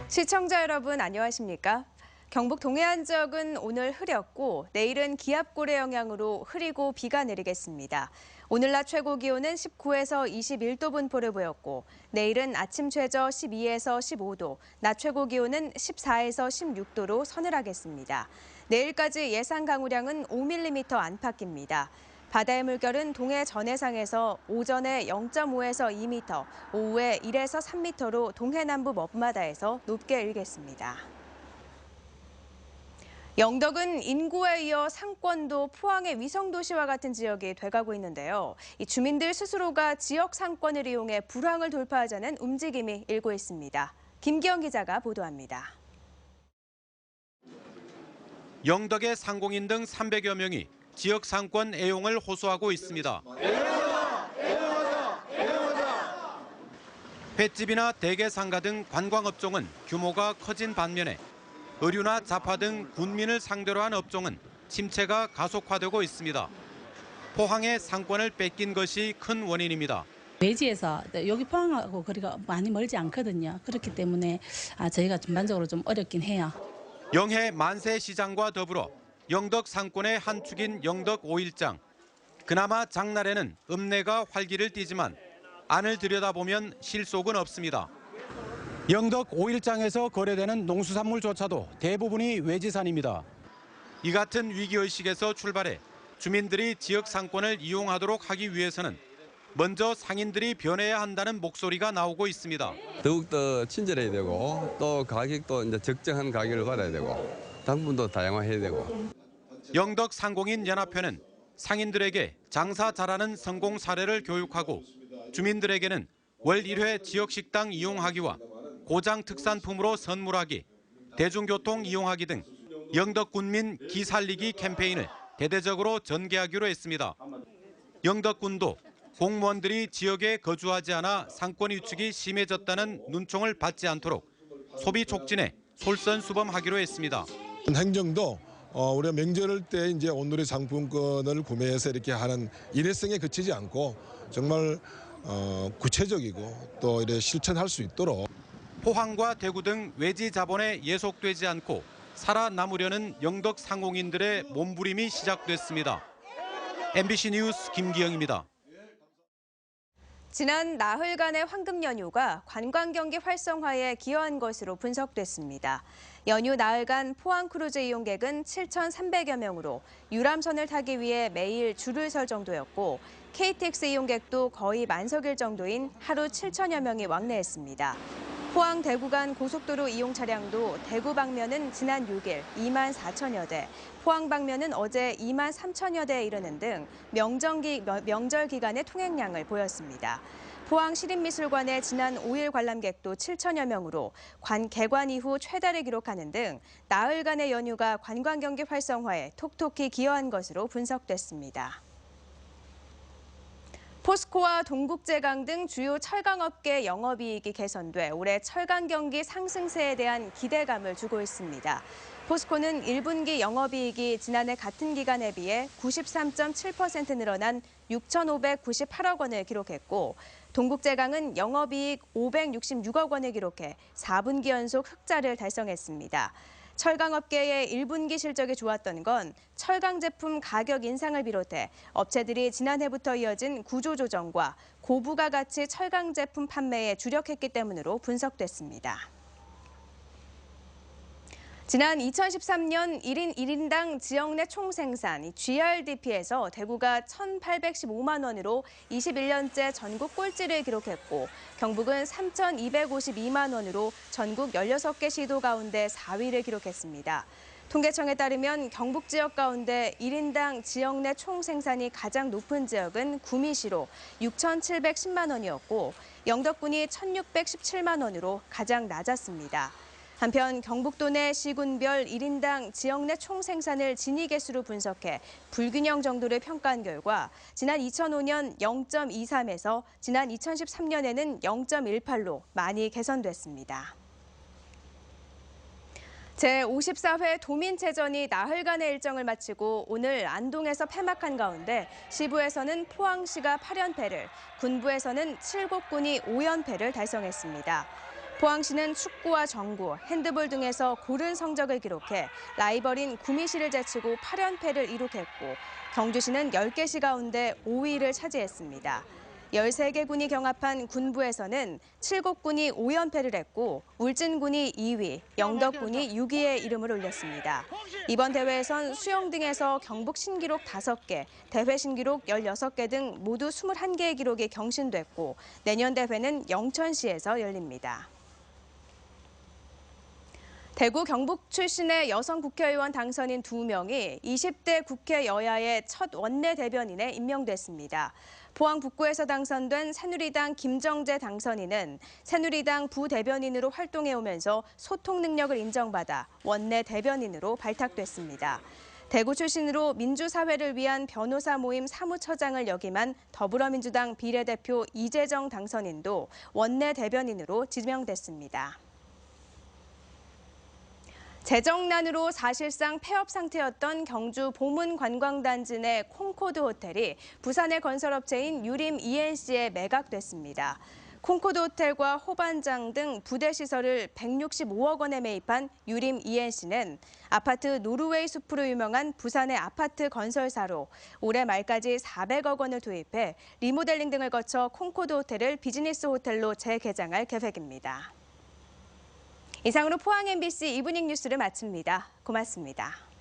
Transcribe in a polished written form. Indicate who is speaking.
Speaker 1: 시청자 여러분 안녕하십니까? 경북 동해안 지역은 오늘 흐렸고 내일은 기압골의 영향으로 흐리고 비가 내리겠습니다. 오늘 낮 최고 기온은 19에서 21도 분포를 보였고 내일은 아침 최저 12에서 15도, 낮 최고 기온은 14에서 16도로 서늘하겠습니다. 내일까지 예상 강우량은 5mm 안팎입니다. 바다의 물결은 동해 전해상에서 오전에 0.5에서 2m, 오후에 1에서 3m로 동해 남부 먼바다에서 높게 일겠습니다. 영덕은 인구에 이어 상권도 포항의 위성도시와 같은 지역이 돼가고 있는데요. 이 주민들 스스로가 지역 상권을 이용해 불황을 돌파하자는 움직임이 일고 있습니다. 김기영 기자가 보도합니다.
Speaker 2: 영덕의 상공인 등 300여 명이 지역 상권 애용을 호소하고 있습니다. 횟집이나 대게상가 등 관광업종은 규모가 커진 반면에 의류나 잡화 등 군민을 상대로 한 업종은 침체가 가속화되고 있습니다. 포항의 상권을 뺏긴 것이 큰 원인입니다.
Speaker 3: 외지에서 여기 포항하고 거리가 많이 멀지 않거든요. 그렇기 때문에 저희가 전반적으로 좀 어렵긴 해요.
Speaker 2: 영해 만세시장과 더불어 영덕 상권의 한 축인 영덕 5일장. 그나마 장날에는 읍내가 활기를 띠지만 안을 들여다보면 실속은 없습니다. 영덕 5일장에서 거래되는 농수산물조차도 대부분이 외지산입니다. 이 같은 위기의식에서 출발해 주민들이 지역 상권을 이용하도록 하기 위해서는 먼저 상인들이 변해야 한다는 목소리가 나오고 있습니다.
Speaker 4: 더욱더 친절해야 되고 또 가격도 이제 적정한 가격을 받아야 되고 당분도 다양화해야 되고.
Speaker 2: 영덕 상공인 연합회는 상인들에게 장사 잘하는 성공 사례를 교육하고 주민들에게는 월 1회 지역식당 이용하기와 고장 특산품으로 선물하기, 대중교통 이용하기 등 영덕군민 기살리기 캠페인을 대대적으로 전개하기로 했습니다. 영덕군도 공무원들이 지역에 거주하지 않아 상권 위축이 심해졌다는 눈총을 받지 않도록 소비 촉진에 솔선수범하기로 했습니다.
Speaker 5: 행정도 우리가 명절 때 이제 온누리 상품권을 구매해서 이렇게 하는 일회성에 그치지 않고 정말 구체적이고 또 이렇게 실천할 수 있도록.
Speaker 2: 포항과 대구 등 외지 자본에 예속되지 않고 살아남으려는 영덕 상공인들의 몸부림이 시작됐습니다. MBC 뉴스 김기영입니다.
Speaker 1: 지난 나흘간의 황금 연휴가 관광 경기 활성화에 기여한 것으로 분석됐습니다. 연휴 나흘간 포항 크루즈 이용객은 7,300여 명으로 유람선을 타기 위해 매일 줄을 설 정도였고 KTX 이용객도 거의 만석일 정도인 하루 7천여 명이 왕래했습니다. 포항 대구 간 고속도로 이용 차량도 대구 방면은 지난 6일 2만 4천여 대, 포항 방면은 어제 2만 3천여 대에 이르는 등 명절 기간의 통행량을 보였습니다. 포항 시립미술관의 지난 5일 관람객도 7천여 명으로 개관 이후 최다를 기록하는 등 나흘간의 연휴가 관광 경기 활성화에 톡톡히 기여한 것으로 분석됐습니다. 포스코와 동국제강 등 주요 철강업계 영업이익이 개선돼 올해 철강 경기 상승세에 대한 기대감을 주고 있습니다. 포스코는 1분기 영업이익이 지난해 같은 기간에 비해 93.7% 늘어난 6,598억 원을 기록했고 동국제강은 영업이익 566억 원을 기록해 4분기 연속 흑자를 달성했습니다. 철강업계의 1분기 실적이 좋았던 건 철강 제품 가격 인상을 비롯해 업체들이 지난해부터 이어진 구조조정과 고부가가치 철강 제품 판매에 주력했기 때문으로 분석됐습니다. 지난 2013년 1인 1인당 지역 내 총생산 GRDP에서 대구가 1,815만 원으로 21년째 전국 꼴찌를 기록했고 경북은 3,252만 원으로 전국 16개 시도 가운데 4위를 기록했습니다. 통계청에 따르면 경북 지역 가운데 1인당 지역 내 총생산이 가장 높은 지역은 구미시로 6,710만 원이었고 영덕군이 1,617만 원으로 가장 낮았습니다. 한편 경북도 내 시군별 1인당 지역 내 총생산을 진위 개수로 분석해 불균형 정도를 평가한 결과 지난 2005년 0.23에서 지난 2013년에는 0.18로 많이 개선됐습니다. 제54회 도민체전이 나흘간의 일정을 마치고 오늘 안동에서 폐막한 가운데 시부에서는 포항시가 8연패를, 군부에서는 칠곡군이 5연패를 달성했습니다. 포항시는 축구와 정구, 핸드볼 등에서 고른 성적을 기록해 라이벌인 구미시를 제치고 8연패를 이룩했고 경주시는 10개 시 가운데 5위를 차지했습니다. 13개 군이 경합한 군부에서는 칠곡군이 5연패를 했고 울진군이 2위, 영덕군이 6위에 이름을 올렸습니다. 이번 대회에선 수영 등에서 경북 신기록 5개, 대회 신기록 16개 등 모두 21개의 기록이 경신됐고 내년 대회는 영천시에서 열립니다. 대구 경북 출신의 여성 국회의원 당선인 2명이 20대 국회 여야의 첫 원내 대변인에 임명됐습니다. 포항 북구에서 당선된 새누리당 김정재 당선인은 새누리당 부대변인으로 활동해오면서 소통 능력을 인정받아 원내 대변인으로 발탁됐습니다. 대구 출신으로 민주사회를 위한 변호사 모임 사무처장을 역임한 더불어민주당 비례대표 이재정 당선인도 원내 대변인으로 지명됐습니다. 재정난으로 사실상 폐업 상태였던 경주 보문관광단지 내 콩코드 호텔이 부산의 건설업체인 유림 ENC에 매각됐습니다. 콩코드 호텔과 호반장 등 부대시설을 165억 원에 매입한 유림 ENC는 아파트 노르웨이 숲으로 유명한 부산의 아파트 건설사로 올해 말까지 400억 원을 투입해 리모델링 등을 거쳐 콩코드 호텔을 비즈니스 호텔로 재개장할 계획입니다. 이상으로 포항 MBC 이브닝 뉴스를 마칩니다. 고맙습니다.